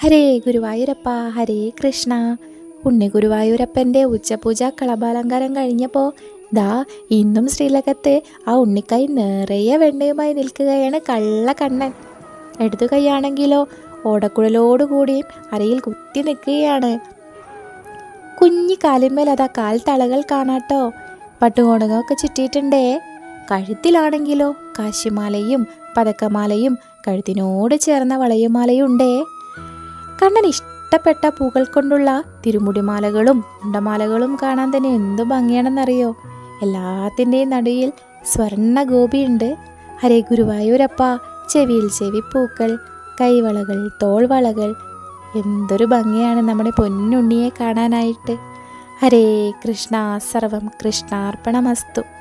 ഹരേ ഗുരുവായൂരപ്പ, ഹരേ കൃഷ്ണ. ഉണ്ണി ഗുരുവായൂരപ്പൻ്റെ ഉച്ചപൂജ കളഭാലങ്കാരം കഴിഞ്ഞപ്പോൾ ദാ ഇന്നും ശ്രീലകത്തെ ആ ഉണ്ണിക്കൈ നിറയെ വെണ്ണയുമായി നിൽക്കുകയാണ് കള്ളക്കണ്ണൻ. ഇടതു കൈയാണെങ്കിലോ ഓടക്കുഴലോടുകൂടിയും അരയിൽ കുത്തി നിൽക്കുകയാണ്. കുഞ്ഞി കാലിന്മേൽ അതാ കാൽ തളകൾ കാണാട്ടോ. പട്ടുകോണകമൊക്കെ ചുറ്റിയിട്ടുണ്ടേ. കഴുത്തിലാണെങ്കിലോ കാശിമാലയും പതക്കമാലയും കഴുത്തിനോട് ചേർന്ന വളയുമാലയും ഉണ്ടേ. കണ്ണൻ ഇഷ്ടപ്പെട്ട പൂക്കൾ കൊണ്ടുള്ള തിരുമുടിമാലകളും ഉണ്ടമാലകളും കാണാൻ തന്നെ എന്തു ഭംഗിയാണെന്നറിയോ. എല്ലാത്തിൻ്റെയും നടുവിൽ സ്വർണ്ണ ഗോപിയുണ്ട്. ഹരേ ഗുരുവായൂരപ്പ. ചെവിയിൽ ചെവിപ്പൂക്കൾ, കൈവളകൾ, തോൾവളകൾ. എന്തൊരു ഭംഗിയാണ് നമ്മുടെ പൊന്നുണ്ണിയെ കാണാനായിട്ട്. ഹരേ കൃഷ്ണ. സർവം കൃഷ്ണാർപ്പണമസ്തു.